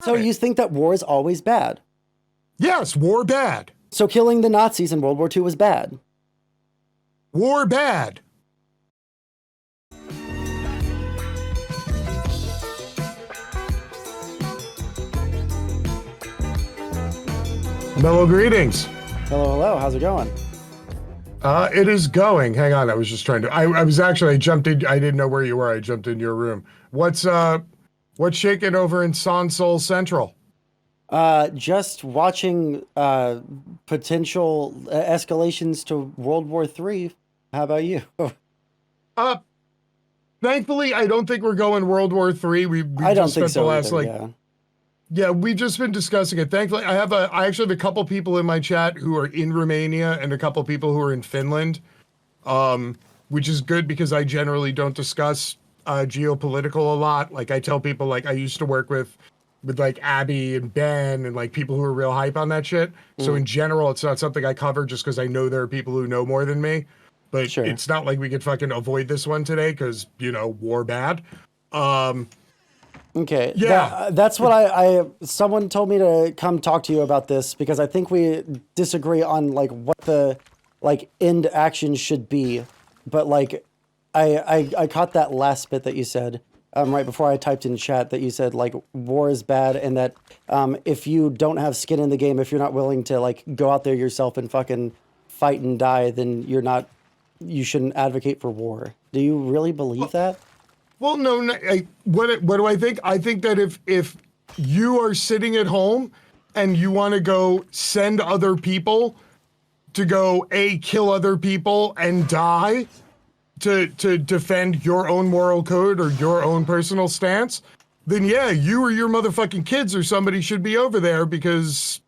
So you think that war is always bad? Yes, war bad. So killing the Nazis in World War II was bad? War bad. Mellow greetings. Hello, hello. How's it going? It is going. Hang on, I was just trying to. I jumped in. I didn't know where you were. I jumped in your room. What's shaking over in Sondsol Central? Just watching potential escalations to World War III. How about you? Thankfully, I don't think we're going World War III. I don't think so either, yeah, we've just been discussing it. Thankfully, I actually have a couple people in my chat who are in Romania and a couple people who are in Finland, which is good because I generally don't discuss geopolitical a lot. Like I tell people, like I used to work with like Abby and Ben and like people who are real hype on that shit. So in general, it's not something I cover just because I know there are people who know more than me. But Sure. It's not like we could fucking avoid this one today because, you know, war bad. Okay. Yeah. That's what someone told me to come talk to you about this because I think we disagree on like what the like end action should be. But like I caught that last bit that you said right before I typed in chat that you said like war is bad and that if you don't have skin in the game, if you're not willing to like go out there yourself and fucking fight and die, then you shouldn't advocate for war. Do you really believe that? Well, no. What do I think? I think that if you are sitting at home and you want to go send other people to go kill other people and die to defend your own moral code or your own personal stance, then yeah, you or your motherfucking kids or somebody should be over there because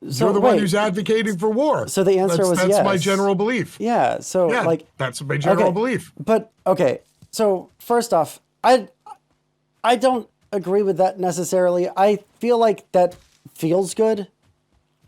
you're the one who's advocating for war. So the answer was yes. That's my general belief. Yeah. So yeah, like that's my general belief. But okay. So first off, I don't agree with that necessarily. I feel like that feels good,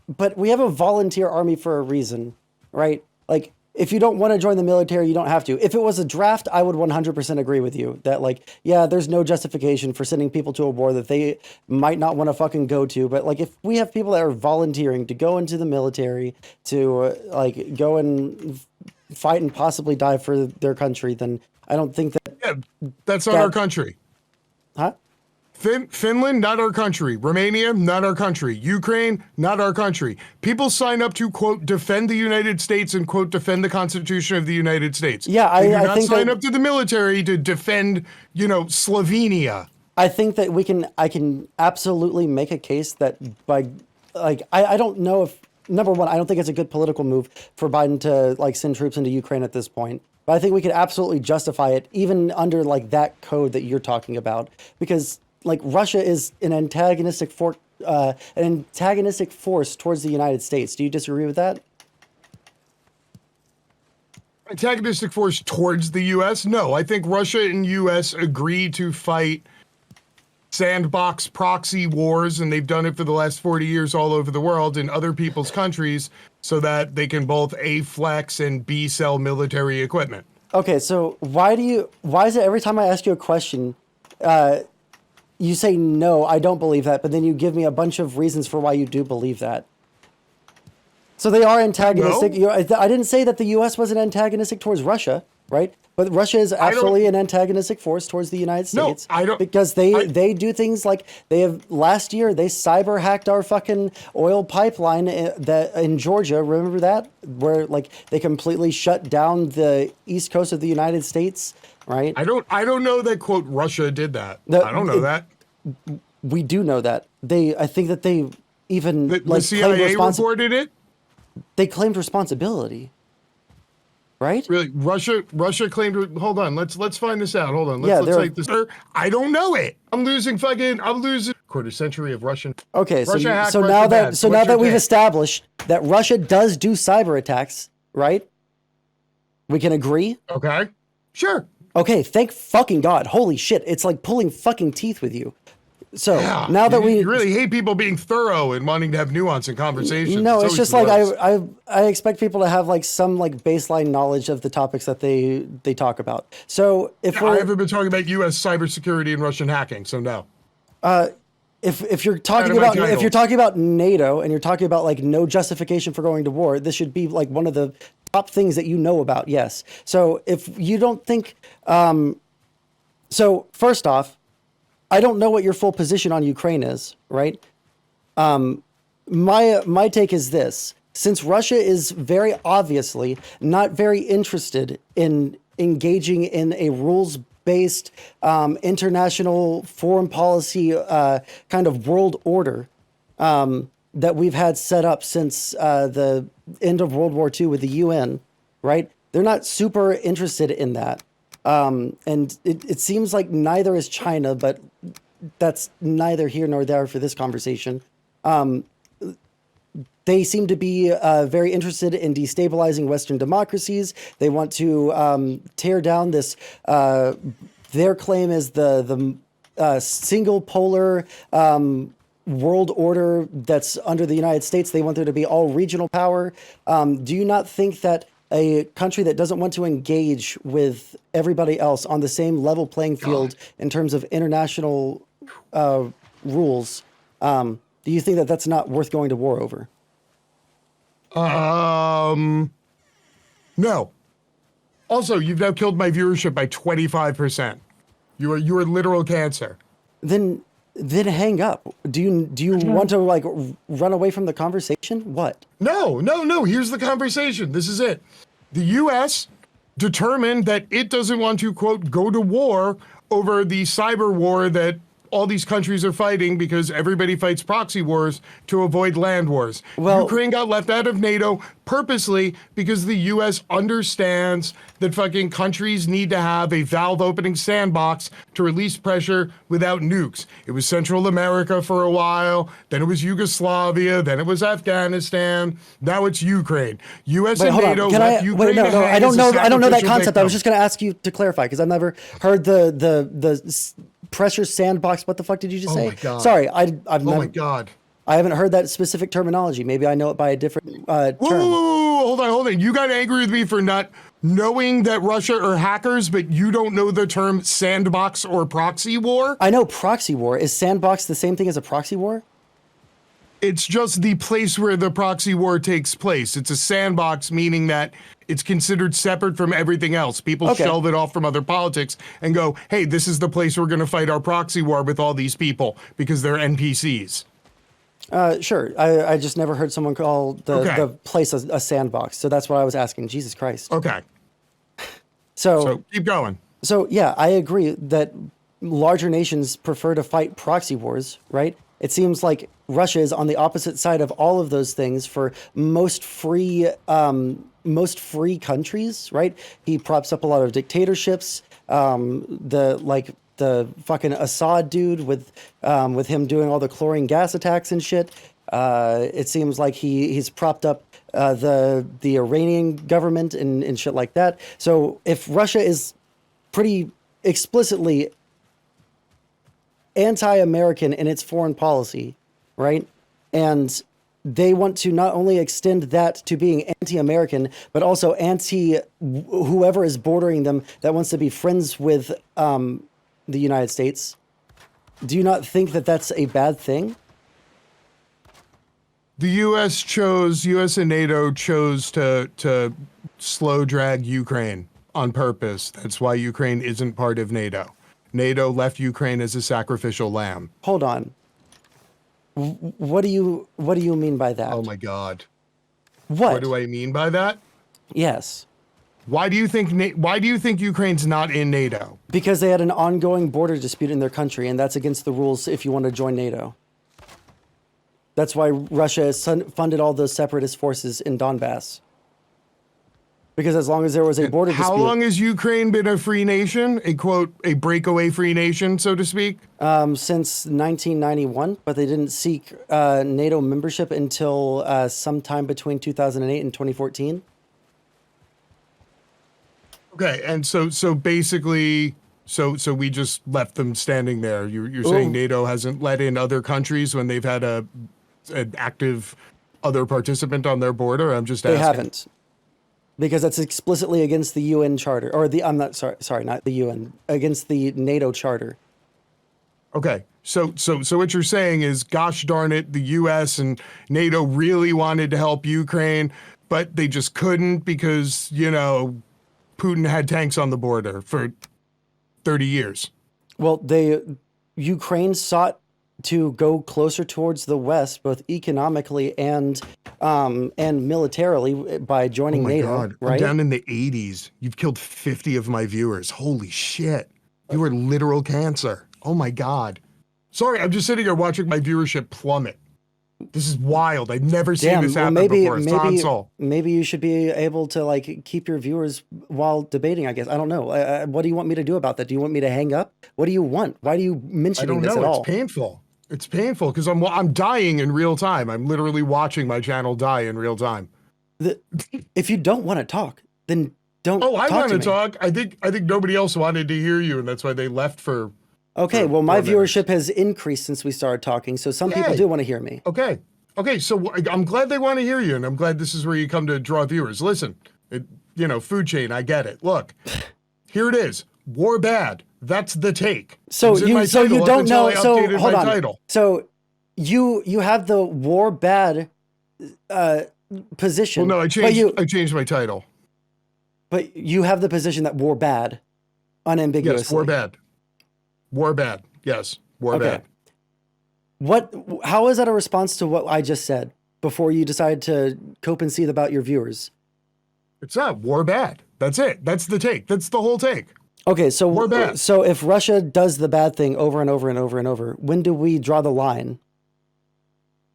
but we have a volunteer army for a reason, right? Like if you don't want to join the military, you don't have to. If it was a draft, I would 100% agree with you that like, yeah, there's no justification for sending people to a war that they might not want to fucking go to. But like, if we have people that are volunteering to go into the military to like go and fight and possibly die for their country, then I don't think that. Yeah, that's not our country. Huh? Finland, not our country. Romania, not our country. Ukraine, not our country. People sign up to, quote, defend the United States and, quote, defend the Constitution of the United States. Yeah, I think sign up to the military to defend, you know, Slovenia. I think that I can absolutely make a case that by, like, I don't know if, number one, I don't think it's a good political move for Biden to, like, send troops into Ukraine at this point. But I think we could absolutely justify it even under, like, that code that you're talking about. Because like Russia is an antagonistic force towards the United States. Do you disagree with that? Antagonistic force towards the U.S.? No, I think Russia and U.S. agree to fight sandbox proxy wars, and they've done it for the last 40 years all over the world in other people's countries so that they can both A, flex and B, sell military equipment. Okay, so why is it every time I ask you a question, you say, no, I don't believe that, but then you give me a bunch of reasons for why you do believe that. So they are antagonistic. No. I didn't say that the U.S. wasn't antagonistic towards Russia, right? But Russia is absolutely an antagonistic force towards the United States. No, I don't. Because they do things like last year, they cyber hacked our fucking oil pipeline in Georgia. Remember that? Where like they completely shut down the east coast of the United States. Right. I don't know that, quote, Russia did that. I don't know that. We do know that. I think that they even the CIA reported it. They claimed responsibility. Right? Really? Russia claimed. Hold on. Let's find this out. Hold on. Let's take this. I don't know it. I'm losing quarter century of Russian. Okay. So now that we've established that Russia does do cyber attacks, right? We can agree. Okay. Sure. Okay, thank fucking God. Holy shit, it's like pulling fucking teeth with you. So yeah, now that you really hate people being thorough and wanting to have nuance in conversations. No, it's just like I expect people to have like some like baseline knowledge of the topics that they talk about. So if I haven't been talking about U.S. cybersecurity and Russian hacking, so no. if you're talking Out of my about if title. you're talking about NATO and you're talking about like no justification for going to war, this should be like one of the top things that you know about. Yes. So if you don't think, so first off, I don't know what your full position on Ukraine is, right? My take is this: since Russia is very obviously not very interested in engaging in a rules-based international foreign policy kind of world order that we've had set up since the end of World War II with the UN, right? They're not super interested in that. And it seems like neither is China, but that's neither here nor there for this conversation. They seem to be very interested in destabilizing Western democracies. They want to tear down this. Their claim is the single polar world order that's under the United States. They want there to be all regional power. Do you not think that a country that doesn't want to engage with everybody else on the same level playing field in terms of international rules, do you think that that's not worth going to war over? No. Also, you've now killed my viewership by 25%. You are literal cancer. Then hang up. Do you want to like run away from the conversation? What? No. Here's the conversation. This is it. The U.S. determined that it doesn't want to, quote, go to war over the cyber war that all these countries are fighting because everybody fights proxy wars to avoid land wars. Well, Ukraine got left out of NATO purposely because the U.S. understands that fucking countries need to have a valve opening sandbox to release pressure without nukes. It was Central America for a while, then it was Yugoslavia, then it was Afghanistan, now it's Ukraine. U.S. Wait, and hold on. NATO Can left I? Ukraine Wait, no. to hang I don't as a know. I don't know that sacrificial concept. I was victim. just going to ask you to clarify because I've never heard the pressure sandbox. What the fuck did you just say? my God. Sorry, I've Oh never. my God. I haven't heard that specific terminology. Maybe I know it by a different term. Whoa, hold on. You got angry with me for not knowing that Russia are hackers, but you don't know the term sandbox or proxy war? I know proxy war. Is sandbox the same thing as a proxy war? It's just the place where the proxy war takes place. It's a sandbox, meaning that it's considered separate from everything else. People Okay. shelve it off from other politics and go, hey, this is the place we're going to fight our proxy war with all these people because they're NPCs. Sure. I just never heard someone call Okay. the place a sandbox. So that's what I was asking. Jesus Christ. Okay, So so keep going. So yeah, I agree that larger nations prefer to fight proxy wars, right? It seems like Russia is on the opposite side of all of those things for most free countries, right? He props up a lot of dictatorships. The fucking Assad dude with him doing all the chlorine gas attacks and shit. It seems like he's propped up the Iranian government and shit like that. So if Russia is pretty explicitly anti-American in its foreign policy, right? And they want to not only extend that to being anti-American, but also anti whoever is bordering them that wants to be friends with the United States. Do you not think that that's a bad thing? The U.S. and NATO chose to slow drag Ukraine on purpose. That's why Ukraine isn't part of NATO. NATO left Ukraine as a sacrificial lamb. Hold on. What do you mean by that? Oh my God. What? What do I mean by that? Yes. Why do you think Ukraine's not in NATO? Because they had an ongoing border dispute in their country, and that's against the rules if you want to join NATO. That's why Russia has funded all those separatist forces in Donbass. Because as long as there was a border dispute... How long has Ukraine been a free nation? A breakaway free nation, so to speak? Since 1991, but they didn't seek NATO membership until sometime between 2008 and 2014. Okay, and so basically, so we just left them standing there. You're saying NATO hasn't let in other countries when they've had an active other participant on their border? I'm just asking. They haven't. Because that's explicitly against the UN charter, or I'm not sorry, not the UN, against the NATO charter. Okay, So what you're saying is, gosh darn it, the U.S. and NATO really wanted to help Ukraine, but they just couldn't because, Putin had tanks on the border for 30 years. Well, Ukraine sought to go closer towards the West, both economically and militarily by joining NATO. God. Right? I'm down in the 80s. You've killed 50 of my viewers. Holy shit. You are literal cancer. Oh my God. Sorry, I'm just sitting here watching my viewership plummet. This is wild. I've never seen this happen before. Sondsol. Maybe you should be able to keep your viewers while debating, I guess. I don't know. What do you want me to do about that? Do you want me to hang up? What do you want? Why do you mention this at all? It's painful. It's painful because I'm dying in real time. I'm literally watching my channel die in real time. If you don't want to talk, then don't. Oh, I want to me. talk. I think nobody else wanted to hear you, and that's why they left for. Okay, well, my viewership has increased since we started talking, so some people do want to hear me. Okay, so I'm glad they want to hear you, and I'm glad this is where you come to draw viewers. Listen, food chain, I get it. Look, here it is. War bad. That's the take. So you don't know. So hold on. Title. So you have the war bad position. Well, no, I changed my title. But you have the position that war bad, unambiguously. Yes, war bad. War bad. Yes, war bad. How is that a response to what I just said before you decided to cope and seethe about your viewers? It's not war bad. That's it. That's the take. That's the whole take. Okay, so war bad. So if Russia does the bad thing over and over and over and over, when do we draw the line?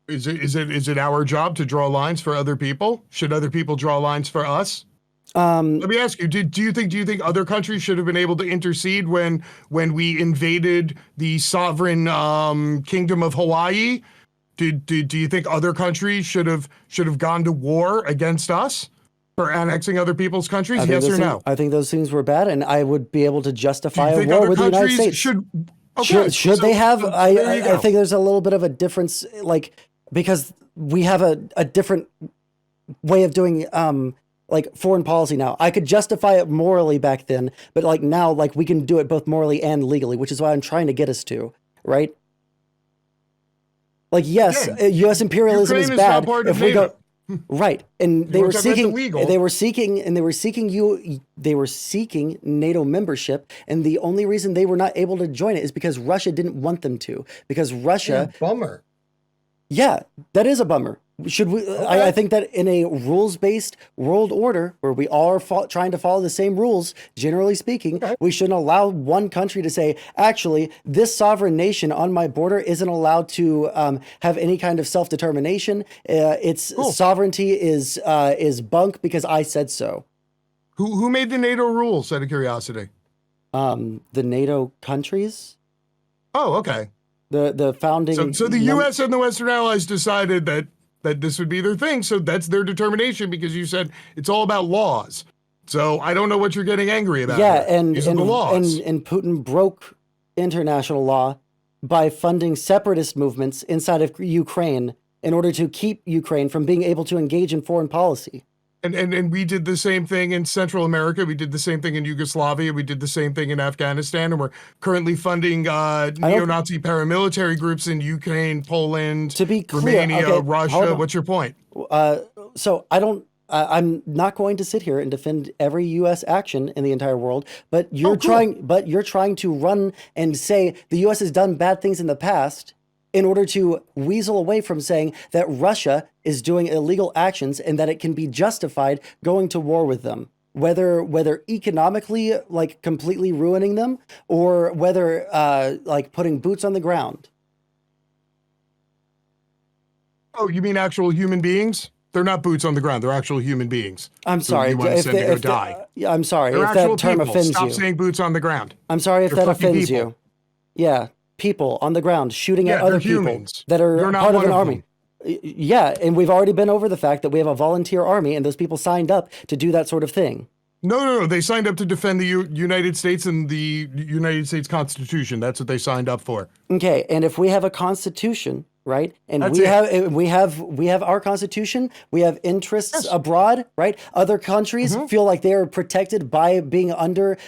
Is it our job to draw lines for other people? Should other people draw lines for us? Let me ask you, do you think other countries should have been able to intercede when we invaded the sovereign kingdom of Hawaii? Do you think other countries should have gone to war against us for annexing other people's countries? Yes or no? I think those things were bad, and I would be able to justify a war with the United States. Should they have? I think there's a little bit of a difference, because we have a different way of doing foreign policy now. I could justify it morally back then, but now we can do it both morally and legally, which is why I'm trying to get us to, right? U.S. imperialism is bad if we go right, and they were seeking NATO membership, and the only reason they were not able to join it is because Russia didn't want them to, because Russia. Bummer. Yeah, that is a bummer. Should we? Okay. I think that in a rules-based world order where we all are trying to follow the same rules, generally speaking, we shouldn't allow one country to say, actually, this sovereign nation on my border isn't allowed to have any kind of self-determination. Its sovereignty is bunk because I said so. Who made the NATO rules, out of curiosity? The NATO countries. Oh, okay. The founding. So the U.S. and the Western Allies decided that this would be their thing. So that's their determination, because you said it's all about laws. So I don't know what you're getting angry about. Yeah, and Putin broke international law by funding separatist movements inside of Ukraine in order to keep Ukraine from being able to engage in foreign policy. And we did the same thing in Central America. We did the same thing in Yugoslavia. We did the same thing in Afghanistan. And we're currently funding neo-Nazi paramilitary groups in Ukraine, Poland, to be clear, Romania, Russia. What's your point? So I'm not going to sit here and defend every U.S. action in the entire world, but you're trying to run and say the U.S. has done bad things in the past in order to weasel away from saying that Russia is doing illegal actions and that it can be justified going to war with them, whether economically, completely ruining them, or whether putting boots on the ground. Oh, you mean actual human beings? They're not boots on the ground. They're actual human beings. I'm sorry. You want to send to go die. I'm sorry They're if that term people. offends Stop you. saying boots on the ground. I'm sorry if They're that offends people. you. Yeah. People on the ground shooting at other people humans. that are part of an army. Them. Yeah, and we've already been over the fact that we have a volunteer army, and those people signed up to do that sort of thing. No. They signed up to defend the United States and the United States Constitution. That's what they signed up for. Okay, and if we have a constitution, right? And That's we have our constitution. We have interests abroad, right? Other countries feel like they are protected by being under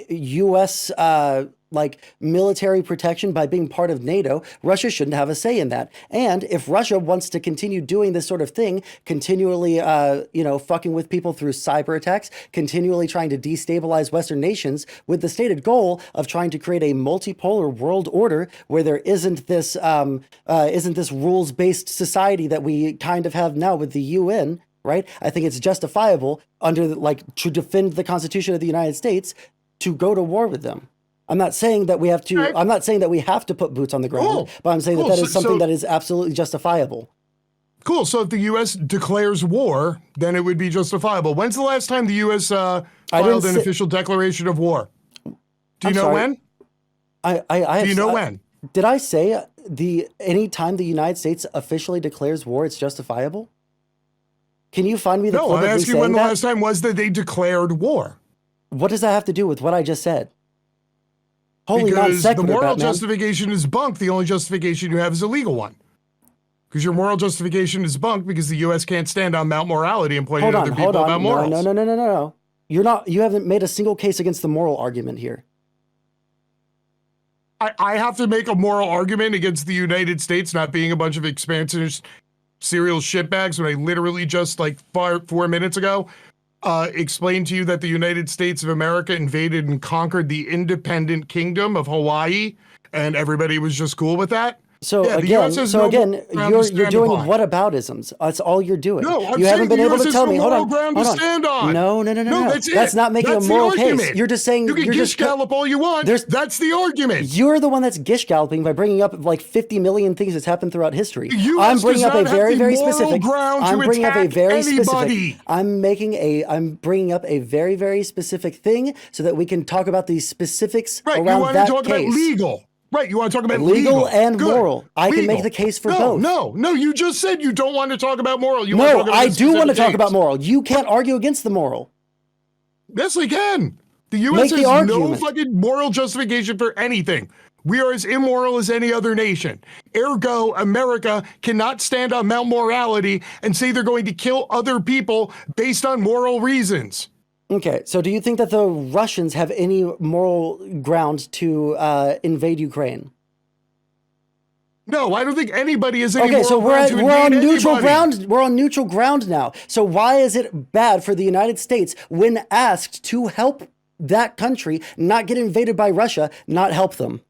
U.S. like military protection by being part of NATO, Russia shouldn't have a say in that. And if Russia wants to continue doing this sort of thing, continually, fucking with people through cyber attacks, continually trying to destabilize Western nations with the stated goal of trying to create a multipolar world order where there isn't this rules-based society that we kind of have now with the UN, right? I think it's justifiable to defend the Constitution of the United States to go to war with them. I'm not saying that we have to. I'm not saying that we have to put boots on the ground, but I'm saying that is something that is absolutely justifiable. Cool. So if the U.S. declares war, then it would be justifiable. When's the last time the U.S. filed an official declaration of war? Do you know when? Do you know when? Did I say anytime the United States officially declares war, it's justifiable? Can you find me the clip of me saying that? No, I'm asking when the last time was that they declared war. What does that have to do with what I just said? Holy because non-sequitur, the moral Batman. justification is bunk. The only justification you have is a legal one. Because your moral justification is bunk because the U.S. can't stand on Mount Morality and point at other people about morals. No. You haven't made a single case against the moral argument here. I have to make a moral argument against the United States not being a bunch of expansionist serial shitbags when I literally just 4 minutes ago explained to you that the United States of America invaded and conquered the independent kingdom of Hawaii and everybody was just cool with that. So yeah, again, you're doing whataboutisms. That's all you're doing. No, you haven't been able to tell me. Hold on. Stand on. No. That's not making a moral case. You're just saying. You can gish gallop all you want. That's the argument. You're the one that's gish galloping by bringing up 50 million things that's happened throughout history. I'm bringing up a very specific. I'm bringing up a very specific. I'm bringing up a very specific thing so that we can talk about the specifics around that case. Right. You want to talk about legal. Right, you want to talk about legal and moral. I can make the case for both. No, you just said you don't want to talk about moral. I do want to talk about moral. You can't argue against the moral. Yes, we can. The U.S. has no fucking moral justification for anything. We are as immoral as any other nation. Ergo, America cannot stand on Mount Morality and say they're going to kill other people based on moral reasons. Okay, so do you think that the Russians have any moral ground to invade Ukraine? No, I don't think anybody has any moral ground to invade on neutral anybody. ground. We're on neutral ground now. So why is it bad for the United States when asked to help that country not get invaded by Russia, not help them?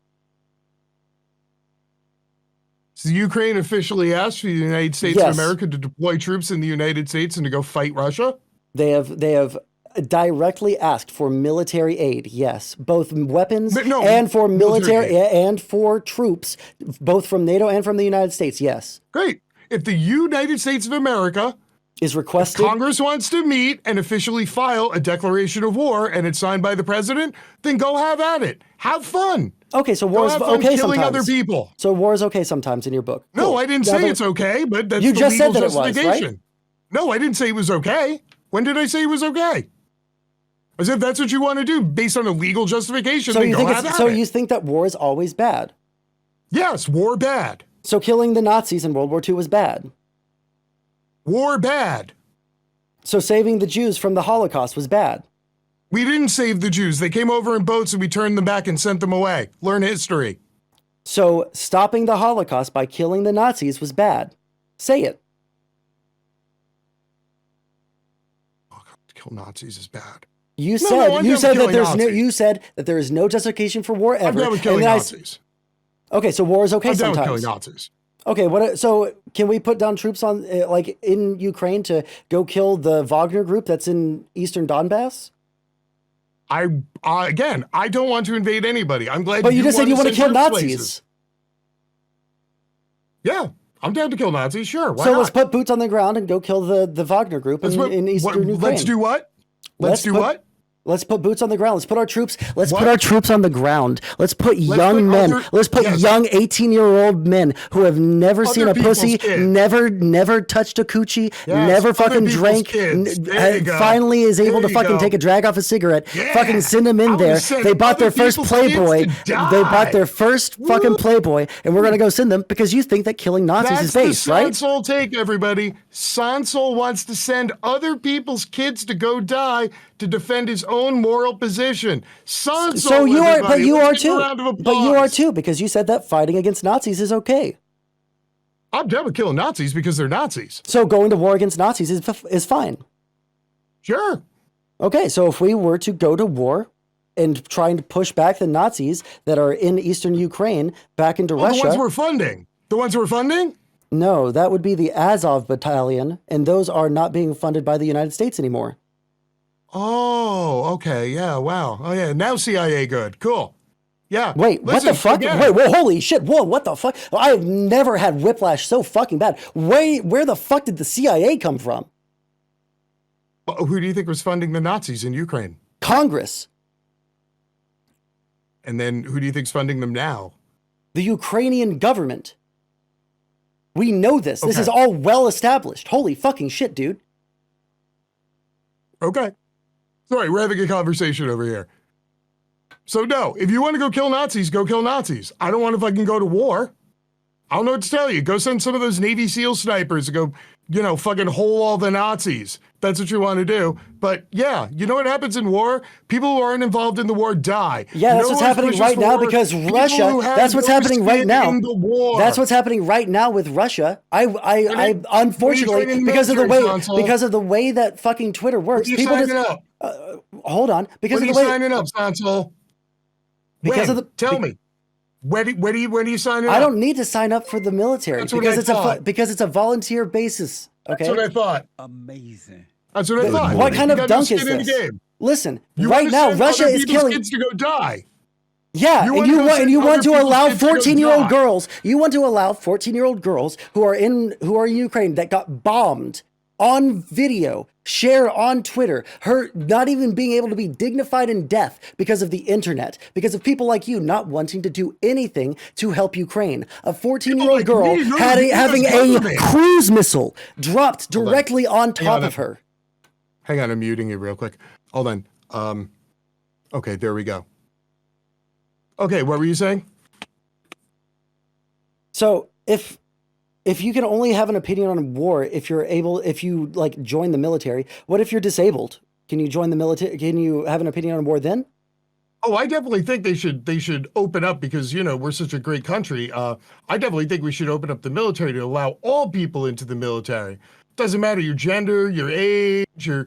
So Ukraine officially asked for the United States of America to deploy troops in the United States and to go fight Russia? They have directly asked for military aid, yes, both weapons and for military and for troops, both from NATO and from the United States, yes. Great. If the United States of America is requested, Congress wants to meet and officially file a declaration of war and it's signed by the president, then go have at it. Have fun. Okay, so war is okay killing sometimes. Other people. So war is okay sometimes in your book. No, cool. I didn't say it's okay, but that's you the just legal said that justification. It was, right? No, I didn't say it was okay. When did I say it was okay? As if that's what you want to do based on a legal justification. So you think that war is always bad? Yes, war bad. So killing the Nazis in World War II was bad? War bad. So saving the Jews from the Holocaust was bad? We didn't save the Jews. They came over in boats and we turned them back and sent them away. Learn history. So stopping the Holocaust by killing the Nazis was bad? Say it. Kill Nazis is bad. You said that there is no justification for war ever. I'm done with killing Nazis. Okay, so war is okay sometimes. I'm done with killing Nazis. Okay, so can we put down troops on in Ukraine to go kill the Wagner group that's in eastern Donbass? Again, I don't want to invade anybody. I'm glad. But you just said you want to kill Nazis. Yeah, I'm down to kill Nazis. Sure. Why so not? Let's put boots on the ground and go kill the Wagner group in eastern Ukraine. Let's do what? Let's do what? Let's put boots on the ground. Let's put our troops. Let's put our troops on the ground. Let's put young men. Let's put young 18-year-old men who have never seen a pussy, never touched a coochie, never fucking drank, finally is able to fucking take a drag off a cigarette. Fucking send them in there. They bought their first Playboy. They bought their first fucking Playboy, and we're gonna go send them because you think that killing Nazis is base, right? That's the Sondsol take, everybody. Sondsol wants to send other people's kids to go die to defend his own moral position. Sondsol, So you are, but you are too. But you are applause. too, because you said that fighting against Nazis is okay. I'm down with killing Nazis because they're Nazis. So going to war against Nazis is fine. Sure. Okay, so if we were to go to war and trying to push back the Nazis that are in eastern Ukraine back into Russia. The ones we're funding. The ones we're funding? No, that would be the Azov battalion, and those are not being funded by the United States anymore. Oh, okay. Yeah, wow. Oh, yeah. Now CIA good. Cool. Yeah. Wait, what the fuck? Wait, whoa, holy shit. Whoa, what the fuck? I've never had whiplash so fucking bad. Where the fuck did the CIA come from? Who do you think was funding the Nazis in Ukraine? Congress. And then who do you think's funding them now? The Ukrainian government. We know this. This Okay. is all well established. Holy fucking shit, dude. Okay. Sorry, we're having a conversation over here. So no, if you want to go kill Nazis, go kill Nazis. I don't want to fucking go to war. I don't know what to tell you. Go send some of those Navy SEAL snipers to go, fucking hole all the Nazis. That's what you want to do. But yeah, you know what happens in war? People who aren't involved in the war die. Yeah, that's what's happening right now because Russia. That's what's happening right now. That's what's happening right now with Russia. I unfortunately because of the way that fucking Twitter works. People just hold on because of the way. When are you signing up, Sondsol? Because of the tell me. When are you signing up? I don't need to sign up for the military because it's a volunteer basis. Okay. That's what I thought. Amazing. That's what I thought. What kind of dunk is this? Listen, right now Russia is killing kids to go die. Yeah, and you want to allow 14-year-old girls. You want to allow 14-year-old girls who are in Ukraine that got bombed on video, shared on Twitter, her not even being able to be dignified in death because of the internet, because of people like you not wanting to do anything to help Ukraine. A 14-year-old girl having a cruise missile dropped directly on top of her. Hang on, I'm muting you real quick. Hold on. Okay, there we go. Okay, what were you saying? So if you can only have an opinion on war if you like join the military, what if you're disabled? Can you join the military? Can you have an opinion on war then? Oh, I definitely think they should open up because, we're such a great country. I definitely think we should open up the military to allow all people into the military. Doesn't matter your gender, your age, your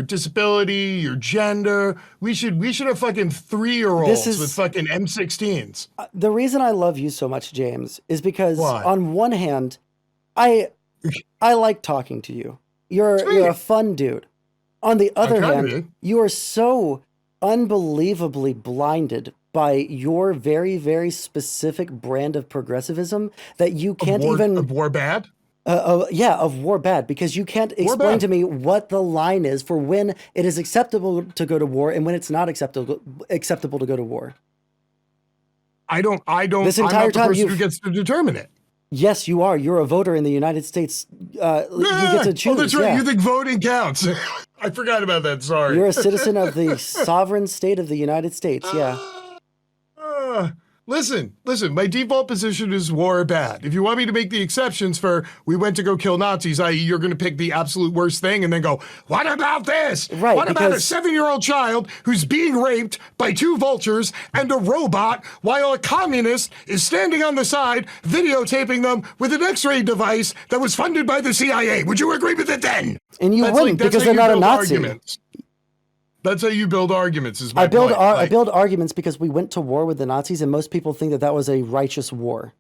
disability, your gender. We should have fucking 3-year-olds with fucking M16s. The reason I love you so much, James, is because Why? on one hand, I like talking to you. You're a fun dude. On the other hand, you are so unbelievably blinded by your very, very specific brand of progressivism that you can't Of war bad? Of war bad, because you can't explain to me what the line is for when it is acceptable to go to war and when it's not acceptable to go to war. I don't. This entire I'm not the time person who gets to determine it. Yes, you are. You're a voter in the United States. You get to choose. Oh, that's right. Yeah. You think voting counts? I forgot about that. Sorry. You're a citizen of the sovereign state of the United States. Yeah. Listen, my default position is war bad. If you want me to make the exceptions for we went to go kill Nazis, i.e. you're going to pick the absolute worst thing and then go, what about this? Right, what about a 7-year-old child who's being raped by 2 vultures and a robot while a communist is standing on the side videotaping them with an X-ray device that was funded by the CIA? Would you agree with it then? And you wouldn't because they're not a Nazi. Arguments. That's how you build arguments. Is my I build point. I build arguments because we went to war with the Nazis, and most people think that was a righteous war.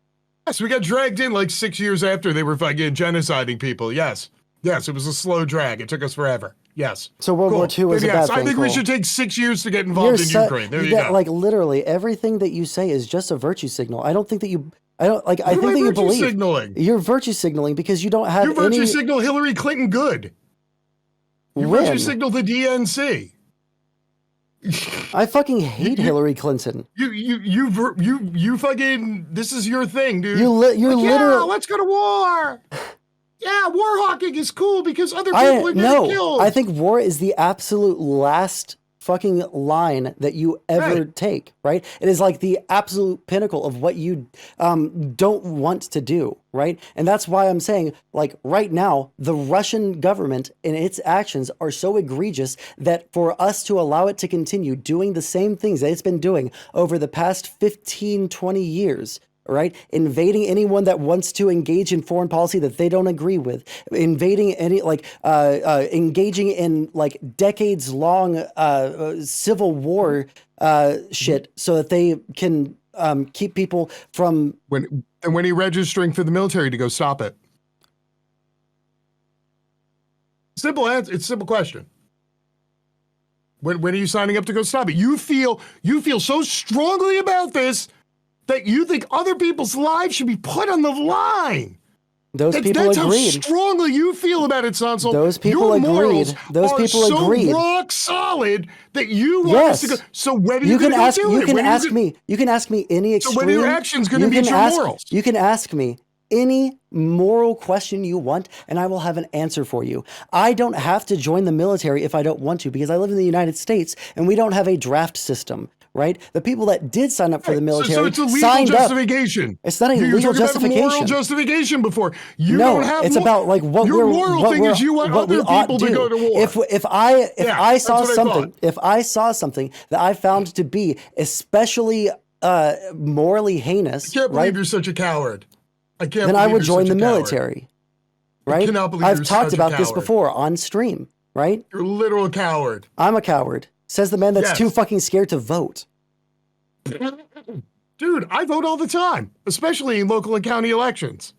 Yes, we got dragged in like 6 years after they were fucking genociding people. Yes, it was a slow drag. It took us forever. Yes. So World War II was a bad thing. I think we should take 6 years to get involved in Ukraine. There you go. Like literally everything that you say is just a virtue signal. I don't think that you. I don't like. I think that you believe. Signaling? You're virtue signaling because you don't have. You virtue signal Hillary Clinton good. You virtue signal the DNC. I fucking hate Hillary Clinton. You fucking, this is your thing, dude. You're literally. Yeah, let's go to war. Yeah, war hawking is cool because other people are getting killed. I think war is the absolute last fucking line that you ever take, right? It is like the absolute pinnacle of what you don't want to do, right? And that's why I'm saying, like, right now, the Russian government and its actions are so egregious that for us to allow it to continue doing the same things that it's been doing over the past 15, 20 years, right? Invading anyone that wants to engage in foreign policy that they don't agree with, invading any, like, engaging in, like, decades long civil war shit so that they can keep people from. When are you registering for the military to go stop it? Simple answer. It's a simple question. When are you signing up to go stop it? You feel so strongly about this that you think other people's lives should be put on the line. Those people that's agreed. How strongly you feel about it, Sondsol. Those people Your morals agreed. Those are people so agreed. rock solid that you want us to go. So when are you, you can going ask? to do You it? can When are ask me. You can ask me any extreme. So when are your actions going to meet your morals? You can ask me any moral question you want, and I will have an answer for you. I don't have to join the military if I don't want to, because I live in the United States and we don't have a draft system. Right? The people that did sign up for the military so it's a legal signed justification. Up. It's not a You're legal talking justification. About moral justification before. You no, don't have it's about like what your we're moral what thing we're, is you want what other people to go to war. If I saw something, thought. if I saw something that I found to be especially morally heinous, I can't believe right? you're such a coward. I can't. Then I would join the military. Right? I cannot believe I've you're talked such about a this coward. before on stream, right? You're a literal coward. I'm a coward. Says the man that's too fucking scared to vote. Dude, I vote all the time, especially in local and county elections.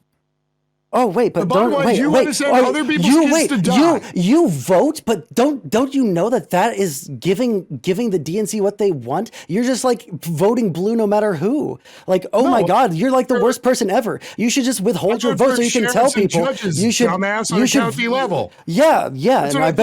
Oh wait, but don't wait. You wait, want to send wait, other people's you, kids wait, to die. You vote, but don't you know that is giving the DNC what they want? You're just like voting blue no matter who. Like, oh my God, you're like the worst person ever. You should just withhold your vote so you can tell people. You should. Dumbass on you should. County level. Yeah, That's and what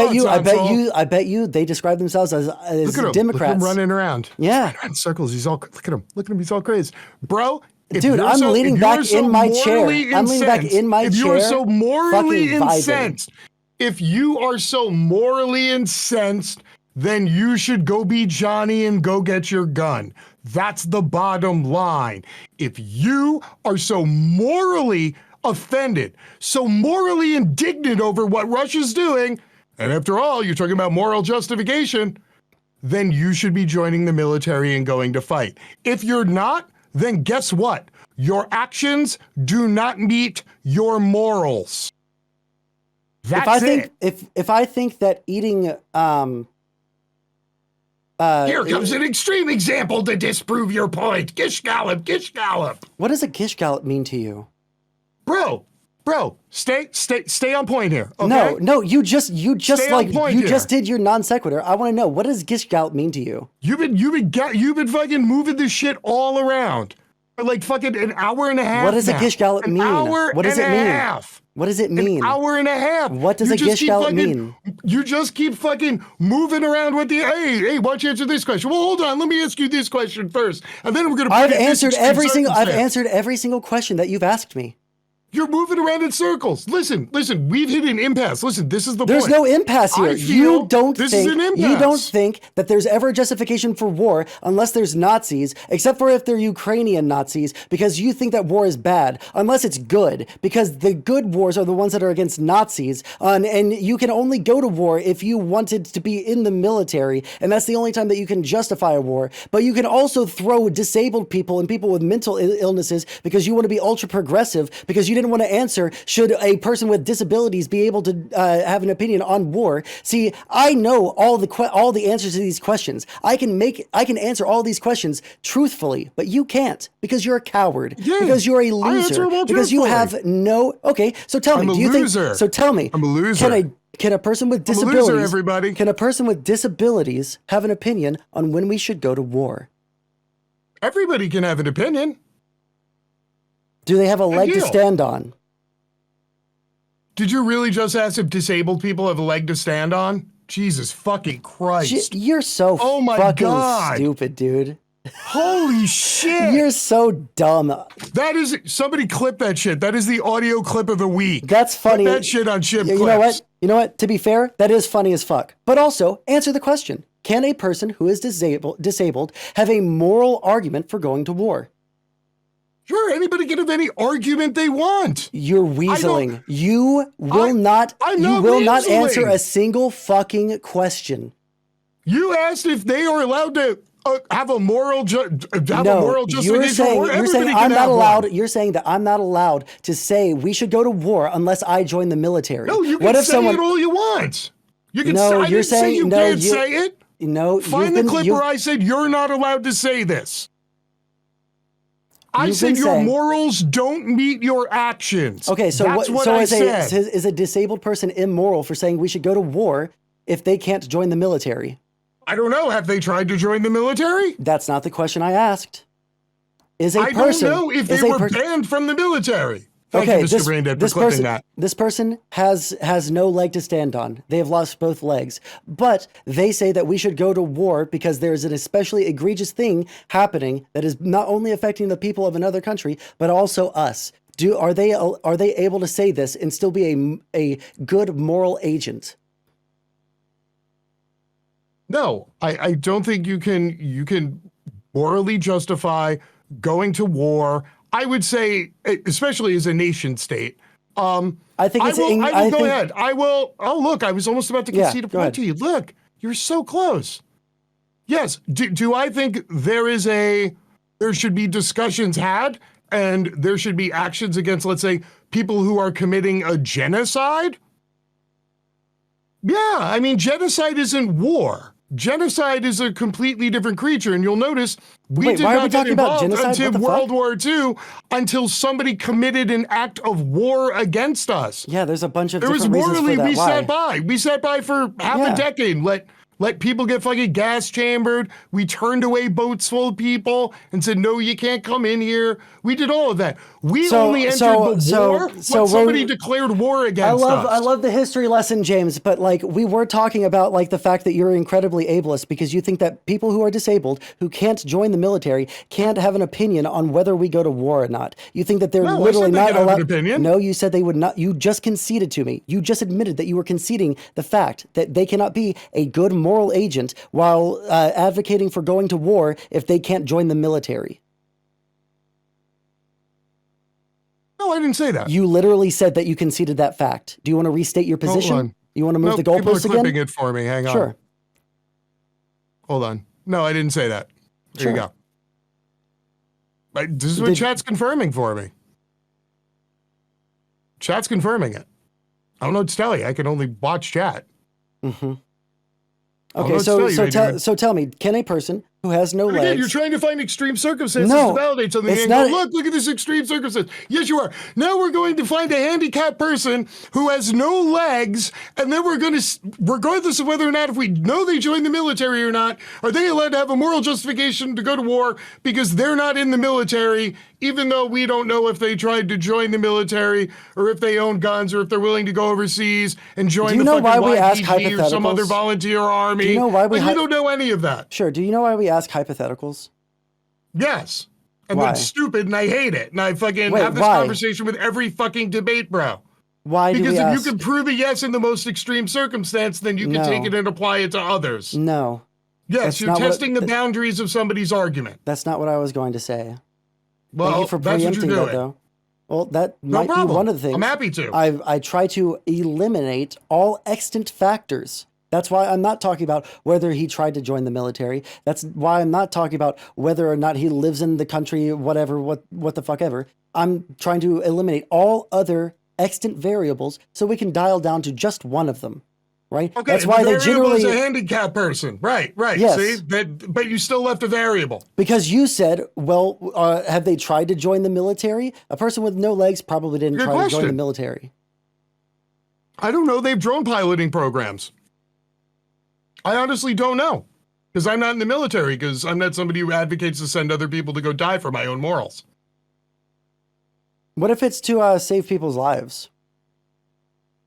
I bet you they describe themselves as Look at him. Democrats. Look at him running around. Yeah, He's running in circles. He's all look at him. Look at him. He's all crazy, bro. Dude, I'm leaning back in my chair. I'm leaning back in my chair. If you are so morally fucking vibing. incensed, if you are so morally incensed, then you should go be Johnny and go get your gun. That's the bottom line. If you are so morally offended, so morally indignant over what Russia's doing, and after all, you're talking about moral justification, then you should be joining the military and going to fight. If you're not, then guess what? Your actions do not meet your morals. That's it. If I think that eating Here comes an extreme example to disprove your point. Gish gallop, gish gallop. What does a gish gallop mean to you? Bro, stay on point here. Okay? No, you just did your non sequitur. I want to know, what does gish gallop mean to you? You've been fucking moving this shit all around for like fucking an hour and a half. What does a gish gallop mean? What does it mean? What does it mean? An hour and a half. What does a gish gallop mean? You just keep fucking moving around with the hey, why don't you answer this question? Well, hold on, let me ask you this question first, and then we're gonna. I've answered every single question that you've asked me. You're moving around in circles. Listen, we've hit an impasse. Listen, this is the There's point. no impasse here. You don't think that there's ever a justification for war unless there's Nazis, except for if they're Ukrainian Nazis, because you think that war is bad, unless it's good, because the good wars are the ones that are against Nazis, and you can only go to war if you wanted to be in the military, and that's the only time that you can justify a war. But you can also throw disabled people and people with mental illnesses because you want to be ultra progressive, because you didn't want to answer, should a person with disabilities be able to have an opinion on war? See, I know all the answers to these questions. I can answer all these questions truthfully, but you can't, because you're a coward, because you're a loser, because you have no. Okay, so tell me, So tell me, I'm a loser. Can a person with disabilities, everybody. Can a person with disabilities have an opinion on when we should go to war? Everybody can have an opinion. Do they have a leg to stand on? Did you really just ask if disabled people have a leg to stand on? Jesus fucking Christ. You're so fucking stupid, dude. Holy shit. You're so dumb. That is, somebody clip that shit. That is the audio clip of the week. That's funny. Put that shit on ship clips. You know what? You know what? To be fair, that is funny as fuck. But also, answer the question. Can a person who is disabled have a moral argument for going to war? Sure, anybody can have any argument they want. You're weaseling. You will not answer a single fucking question. You asked if they are allowed to have a moral justification. You're saying I'm not allowed. You're saying that I'm not allowed to say we should go to war unless I join the military. No, you can say it all you want. You can say, I didn't say you can't say it. No, find the clip where I said you're not allowed to say this. I said your morals don't meet your actions. Okay, so that's what I said. Is a disabled person immoral for saying we should go to war if they can't join the military? I don't know. Have they tried to join the military? That's not the question I asked. I don't know if they were banned from the military. Thank you, Mr. Braindead, for clipping that. This person has no leg to stand on. They have lost both legs. But they say that we should go to war because there's an especially egregious thing happening that is not only affecting the people of another country, but also us. Are they able to say this and still be a good moral agent? No, I don't think you can morally justify going to war. I would say, especially as a nation state. I think it's. Go ahead. I will. Oh, look, I was almost about to concede a point to you. Look, you're so close. Yes. Do I think there should be discussions had and there should be actions against, let's say, people who are committing a genocide? Yeah, I mean, genocide isn't war. Genocide is a completely different creature, and you'll notice we did not get involved until World War II, until somebody committed an act of war against us. Yeah, there's a bunch of different reasons for that. We sat by. We sat by for half a decade. Let people get fucking gas chambered. We turned away boats full of people and said, no, you can't come in here. We did all of that. We only entered the war when somebody declared war against us. I love the history lesson, James, but like we were talking about like the fact that you're incredibly ableist because you think that people who are disabled, who can't join the military, can't have an opinion on whether we go to war or not. You think that they're literally not allowed. Have an opinion. No, you said they would not. You just conceded to me. You just admitted that you were conceding the fact that they cannot be a good moral agent while advocating for going to war if they can't join the military. No, I didn't say that. You literally said that you conceded that fact. Do you want to restate your position? Hold on. You want to move the goalposts again? People are clipping it for me. Hang on. Sure. Hold on. No, I didn't say that. There you go. This is what chat's confirming for me. Chat's confirming it. I don't know what to tell you. I can only watch chat. Mm-hmm. Okay, so tell me, can a person who has no legs... Again, you're trying to find extreme circumstances to validate something. And go, look at this extreme circumstance. Yes, you are. Now we're going to find a handicapped person who has no legs, and then we're going to, regardless of whether or not if we know they joined the military or not, are they allowed to have a moral justification to go to war because they're not in the military, even though we don't know if they tried to join the military or if they own guns or if they're willing to go overseas and join the fucking YPG or some other volunteer army. Do you know why we don't know any of that. Sure. Do you know why we ask hypotheticals? Yes. And that's stupid and I hate it. And I fucking have this conversation with every fucking debate, bro. Why do we ask? Because if you can prove a yes in the most extreme circumstance, then you can take it and apply it to others. No. Yes, you're testing the boundaries of somebody's argument. That's not what I was going to say. Well, thank you for preempting that, though. Well, that might be one of the things. I'm happy to. I try to eliminate all extant factors. That's why I'm not talking about whether he tried to join the military. That's why I'm not talking about whether or not he lives in the country, whatever, what the fuck ever. I'm trying to eliminate all other extant variables so we can dial down to just one of them. Right? Okay, that's why they generally is a handicapped person. Right. Yes. See, but you still left a variable. Because you said, well, have they tried to join the military? A person with no legs probably didn't try to join the military. I don't know. They have drone piloting programs. I honestly don't know. Because I'm not in the military, because I'm not somebody who advocates to send other people to go die for my own morals. What if it's to save people's lives?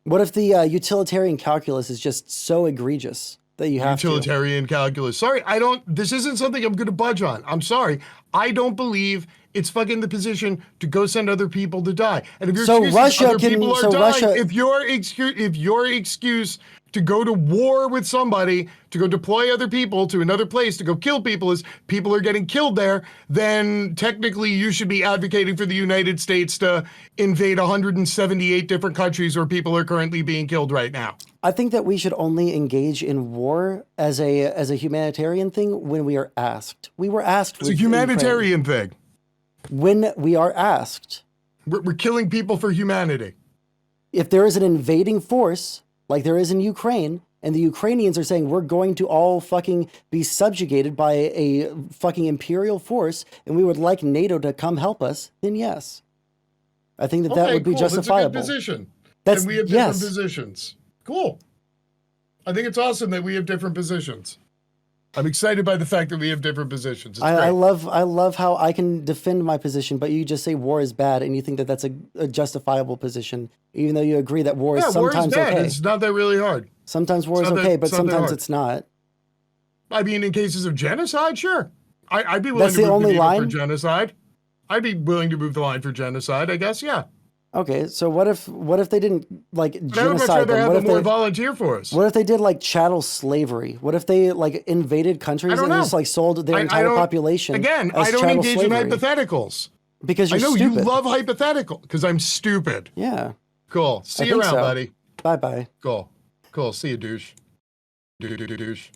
What if the utilitarian calculus is just so egregious that you have to. Utilitarian calculus. Sorry, this isn't something I'm going to budge on. I'm sorry. I don't believe it's fucking the position to go send other people to die. And if your So excuse is Russia other can- people are so dying, Russia- if your excuse to go to war with somebody, to go deploy other people to another place to go kill people is people are getting killed there, then technically you should be advocating for the United States to invade 178 different countries where people are currently being killed right now. I think that we should only engage in war as a humanitarian thing when we are asked. We were asked. It's a humanitarian thing. When we are asked. We're killing people for humanity. If there is an invading force, like there is in Ukraine, and the Ukrainians are saying we're going to all fucking be subjugated by a fucking imperial force, and we would like NATO to come help us, then yes. I think that that would be justifiable. That's a good position. That's, and we have different positions. Cool. I think it's awesome that we have different positions. I'm excited by the fact that we have different positions. I love how I can defend my position, but you just say war is bad, and you think that that's a justifiable position, even though you agree that war is sometimes war is bad. okay. It's not that really hard. Sometimes war is okay, but sometimes it's not. I mean, in cases of genocide, sure. I'd be willing That's to the move only the needle line? for genocide. I'd be willing to move the line for genocide, I guess, yeah. Okay, so what if they didn't like But I would much genocide rather them? have What them if more they volunteer for us. What if they did like chattel slavery? What if they like invaded countries and just like sold their entire population? Again, as I don't chattel engage slavery? in hypotheticals. Because you're I know stupid. you love hypothetical because I'm stupid. Yeah. Cool. See you around, buddy. Bye bye. Cool. See you, douche. Douche.